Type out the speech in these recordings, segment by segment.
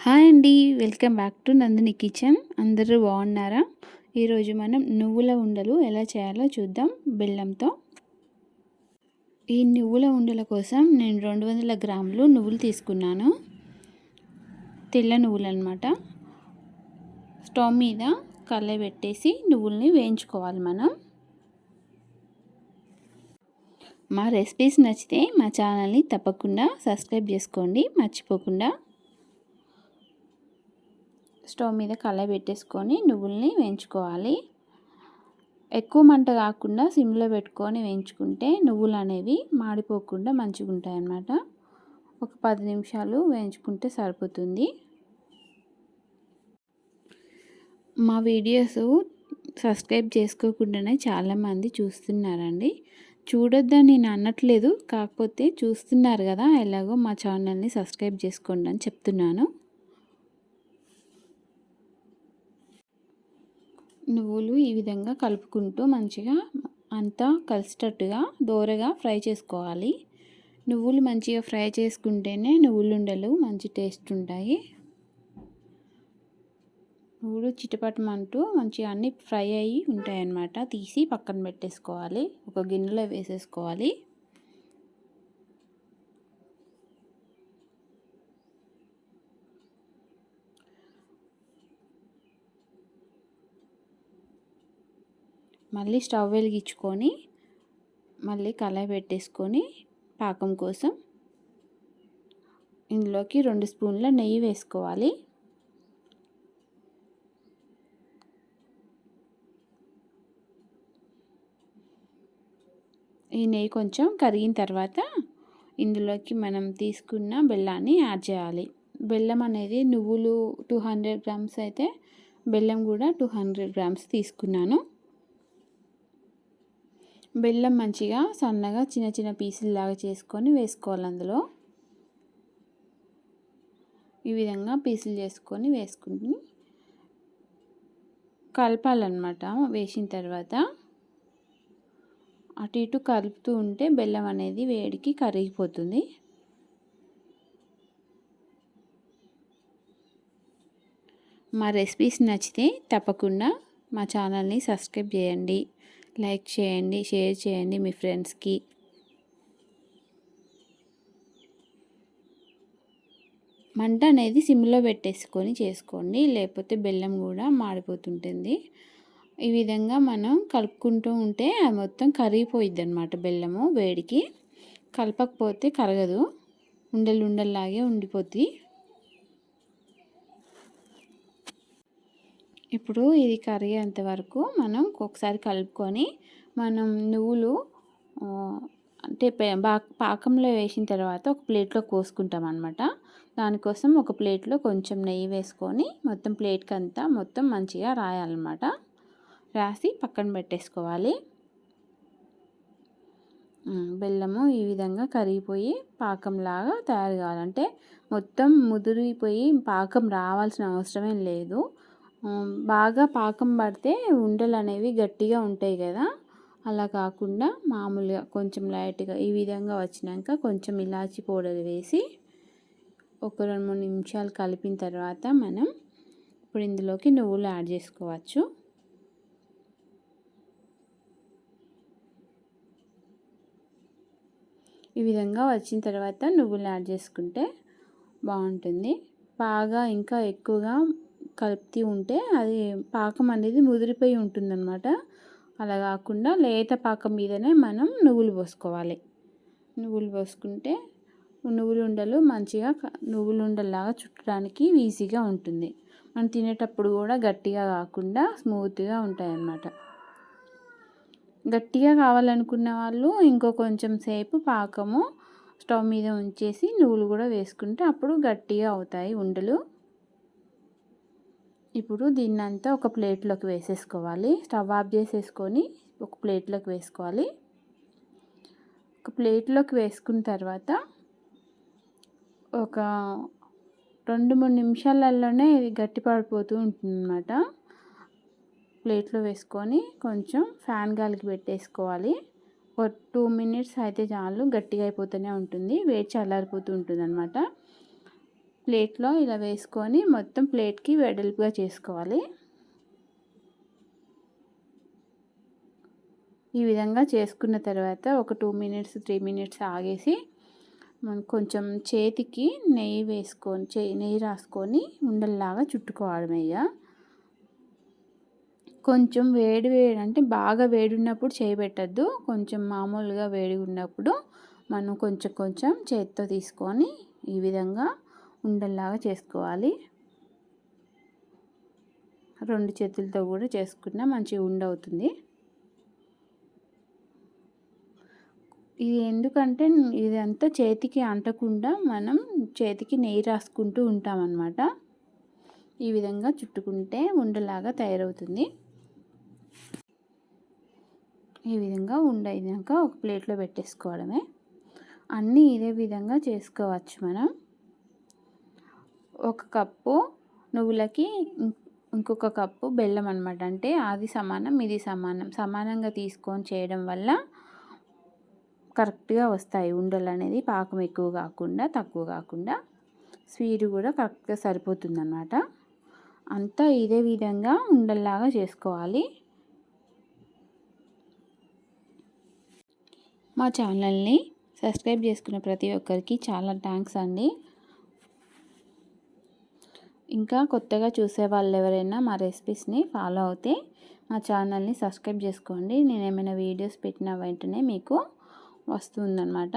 Hi అండి. Welcome back to Nandini kitchen. అందరూ బాగున్నారా? ఈరోజు మనం నువ్వుల ఉండలు ఎలా చేయాలో చూద్దాం బెల్లంతో. ఈ నువ్వుల ఉండల కోసం నేను 200 గ్రాములు నువ్వులు తీసుకున్నాను. తెల్ల నువ్వులు అన్నమాట. స్టవ్ మీద కళాయి పెట్టేసి నువ్వుల్ని వేయించుకోవాలి మనం. మా రెసిపీస్ నచ్చితే మా ఛానల్ని తప్పకుండా సబ్స్క్రైబ్ చేసుకోండి మర్చిపోకుండా. స్టవ్ మీద కళాయి పెట్టేసుకొని నువ్వుల్ని వేయించుకోవాలి. ఎక్కువ మంట కాకుండా సిమ్లో పెట్టుకొని వేయించుకుంటే నువ్వులు అనేవి మాడిపోకుండా మంచిగా ఉంటాయి అన్నమాట. ఒక 10 నిమిషాలు వేయించుకుంటే సరిపోతుంది. మా వీడియోస్ సబ్స్క్రైబ్ చేసుకోకుండానే చాలామంది చూస్తున్నారండి. చూడొద్దని నేను అనట్లేదు, కాకపోతే చూస్తున్నారు కదా, ఎలాగో మా ఛానల్ని సబ్స్క్రైబ్ చేసుకోండి అని చెప్తున్నాను. నువ్వులు ఈ విధంగా కలుపుకుంటూ మంచిగా అంతా కలిసేటట్టుగా దోరగా ఫ్రై చేసుకోవాలి. నువ్వులు మంచిగా ఫ్రై చేసుకుంటేనే నువ్వులుండలు మంచి టేస్ట్ ఉంటాయి. నువ్వులు చిటపటమంటూ మంచిగా అన్నీ ఫ్రై అయ్యి ఉంటాయన్నమాట. తీసి పక్కన పెట్టేసుకోవాలి. ఒక గిన్నెలో వేసేసుకోవాలి. మళ్ళీ స్టవ్ వెలిగించుకొని మళ్ళీ కళాయి పెట్టేసుకొని పాకం కోసం ఇందులోకి 2 స్పూన్ల నెయ్యి వేసుకోవాలి. ఈ నెయ్యి కొంచెం కరిగిన తర్వాత ఇందులోకి మనం తీసుకున్న బెల్లాన్ని యాడ్ చేయాలి. బెల్లం అనేది నువ్వులు 200 గ్రామ్స్ అయితే బెల్లం కూడా 200 గ్రామ్స్ తీసుకున్నాను. బెల్లం మంచిగా సన్నగా చిన్న చిన్న పీసుల్లాగా చేసుకొని వేసుకోవాలి. అందులో ఈ విధంగా పీసులు చేసుకొని వేసుకుని కలపాలన్నమాట. వేసిన తర్వాత అటు ఇటు కలుపుతూ ఉంటే బెల్లం అనేది వేడికి కరిగిపోతుంది. మా రెసిపీస్ నచ్చితే తప్పకుండా మా ఛానల్ని సబ్స్క్రైబ్ చేయండి, లైక్ చేయండి, షేర్ చేయండి మీ ఫ్రెండ్స్కి. మంట అనేది సిమ్లో పెట్టేసుకొని చేసుకోండి, లేకపోతే బెల్లం కూడా మాడిపోతుంటుంది. ఈ విధంగా మనం కలుపుకుంటూ ఉంటే అది మొత్తం కరిగిపోయిద్ది అన్నమాట. బెల్లము వేడికి కలపకపోతే కరగదు, ఉండలు ఉండల్లాగే ఉండిపోద్ది. ఇప్పుడు ఇది కరిగేంత వరకు మనం ఒకసారి కలుపుకొని మనం నువ్వులు అంటే పాకంలో వేసిన తర్వాత ఒక ప్లేట్లోకి పోసుకుంటాం అన్నమాట. దానికోసం ఒక ప్లేట్లో కొంచెం నెయ్యి వేసుకొని మొత్తం ప్లేట్కి అంతా మొత్తం మంచిగా రాయాలన్నమాట. రాసి పక్కన పెట్టేసుకోవాలి. బెల్లము ఈ విధంగా కరిగిపోయి పాకంలాగా తయారు కావాలంటే మొత్తం ముదిరిపోయి పాకం రావాల్సిన అవసరమే లేదు. బాగా పాకం పడితే ఉండలు అనేవి గట్టిగా ఉంటాయి కదా, అలా కాకుండా మామూలుగా కొంచెం లైట్గా ఈ విధంగా వచ్చినాక కొంచెం ఇలాచీ పౌడర్ వేసి ఒక 2-3 నిమిషాలు కలిపిన తర్వాత మనం ఇప్పుడు ఇందులోకి నువ్వులు యాడ్ చేసుకోవచ్చు. ఈ విధంగా వచ్చిన తర్వాత నువ్వులు యాడ్ చేసుకుంటే బాగుంటుంది. బాగా ఇంకా ఎక్కువగా కలుపుతూ ఉంటే అది పాకం అనేది ముదిరిపోయి ఉంటుందన్నమాట. అలా కాకుండా లేత పాకం మీదనే మనం నువ్వులు పోసుకోవాలి. నువ్వులు పోసుకుంటే నువ్వులు ఉండలు మంచిగా నువ్వులు ఉండల్లాగా చుట్టడానికి ఈజీగా ఉంటుంది. మనం తినేటప్పుడు కూడా గట్టిగా కాకుండా స్మూత్గా ఉంటాయన్నమాట. గట్టిగా కావాలనుకున్న వాళ్ళు ఇంకో కొంచెం సేపు పాకము స్టవ్ మీద ఉంచేసి నువ్వులు కూడా వేసుకుంటే అప్పుడు గట్టిగా అవుతాయి ఉండలు. ఇప్పుడు దీన్నంతా ఒక ప్లేట్లోకి వేసేసుకోవాలి. స్టవ్ ఆఫ్ చేసేసుకొని ఒక ప్లేట్లోకి వేసుకోవాలి. ఒక ప్లేట్లోకి వేసుకున్న తర్వాత ఒక 2-3 నిమిషాలలోనే ఇది గట్టి పడిపోతూ ఉంటుందన్నమాట. ప్లేట్లో వేసుకొని కొంచెం ఫ్యాన్ గాలికి పెట్టేసుకోవాలి. ఒక 2 మినిట్స్ అయితే చాలు, గట్టిగా అయిపోతూనే ఉంటుంది, వేడి చల్లారిపోతూ ఉంటుంది అన్నమాట. ప్లేట్లో ఇలా వేసుకొని మొత్తం ప్లేట్కి వెడల్పుగా చేసుకోవాలి. ఈ విధంగా చేసుకున్న తర్వాత ఒక 2 మినిట్స్ 3 మినిట్స్ ఆగేసి కొంచెం చేతికి నెయ్యి వేసుకొని నెయ్యి రాసుకొని ఉండల్లాగా చుట్టుకోవడమే. కొంచెం వేడి అంటే బాగా వేడి ఉన్నప్పుడు చేయబెట్టద్దు. కొంచెం మామూలుగా వేడి ఉన్నప్పుడు మనం కొంచెం కొంచెం చేతితో తీసుకొని ఈ విధంగా ఉండల్లాగా చేసుకోవాలి. 2 చేతులతో కూడా చేసుకున్నా మంచిగా ఉండవుతుంది. ఇది ఎందుకంటే ఇదంతా చేతికి అంటకుండా మనం చేతికి నెయ్యి రాసుకుంటూ ఉంటామన్నమాట. ఈ విధంగా చుట్టుకుంటే ఉండలాగా తయారవుతుంది. ఈ విధంగా ఉండయినాక ఒక ప్లేట్లో పెట్టేసుకోవడమే. అన్నీ ఇదే విధంగా చేసుకోవచ్చు మనం. 1 కప్పు నువ్వులకి ఇంకొక కప్పు బెల్లం అనమాట. అంటే అది సమానం ఇది సమానం, సమానంగా తీసుకొని చేయడం వల్ల కరెక్ట్గా వస్తాయి ఉండలు అనేది. పాకం ఎక్కువ కాకుండా తక్కువ కాకుండా స్వీట్ కూడా కరెక్ట్గా సరిపోతుంది అన్నమాట. అంతా ఇదే విధంగా ఉండల్లాగా చేసుకోవాలి. మా ఛానల్ని సబ్స్క్రైబ్ చేసుకున్న ప్రతి ఒక్కరికి చాలా థ్యాంక్స్ అండి. ఇంకా కొత్తగా చూసే వాళ్ళు ఎవరైనా మా రెసిపీస్ని ఫాలో అవుతే మా ఛానల్ని సబ్స్క్రైబ్ చేసుకోండి. నేను ఏమైనా వీడియోస్ పెట్టిన వెంటనే మీకు వస్తుందన్నమాట.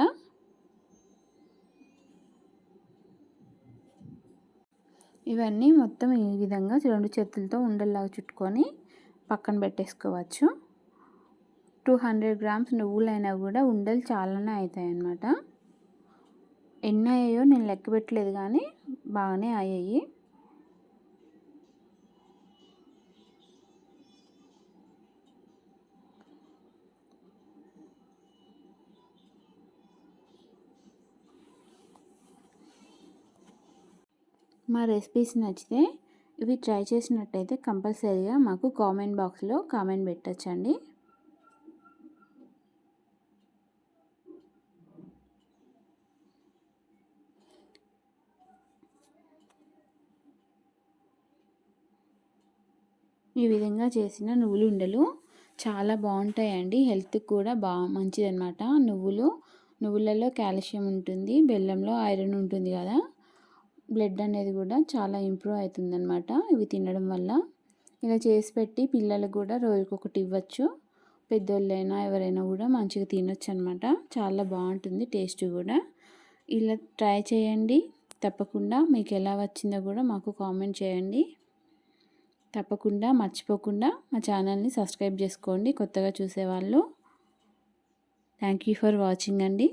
ఇవన్నీ మొత్తం ఈ విధంగా 2 చేతులతో ఉండల్లాగా చుట్టుకొని పక్కన పెట్టేసుకోవచ్చు. 200 గ్రామ్స్ నువ్వులైనా కూడా ఉండలు చాలానే అవుతాయి అన్నమాట. ఎన్ని అయ్యాయో నేను లెక్క పెట్టలేదు కానీ బాగానే అయ్యాయి. మా రెసిపీస్ నచ్చితే ఇవి ట్రై చేసినట్టయితే కంపల్సరీగా మాకు కామెంట్ బాక్స్లో కామెంట్ పెట్టచ్చండి. ఈ విధంగా చేసిన నువ్వులు ఉండలు చాలా బాగుంటాయండి. హెల్త్కి కూడా మంచిదన్నమాట. నువ్వులలో కాల్షియం ఉంటుంది, బెల్లంలో ఐరన్ ఉంటుంది కదా. బ్లడ్ అనేది కూడా చాలా ఇంప్రూవ్ అవుతుందన్నమాట ఇవి తినడం వల్ల. ఇలా చేసి పెట్టి పిల్లలకు కూడా రోజుకొకటి ఇవ్వచ్చు. పెద్దోళ్ళైనా ఎవరైనా కూడా మంచిగా తినొచ్చు అనమాట. చాలా బాగుంటుంది టేస్ట్ కూడా. ఇలా ట్రై చేయండి తప్పకుండా. మీకు ఎలా వచ్చిందో కూడా మాకు కామెంట్ చేయండి. తప్పకుండా మర్చిపోకుండా మా ఛానల్ని సబ్స్క్రైబ్ చేసుకోండి కొత్తగా చూసేవాళ్ళు. థ్యాంక్ యూ ఫర్ వాచింగ్ అండి.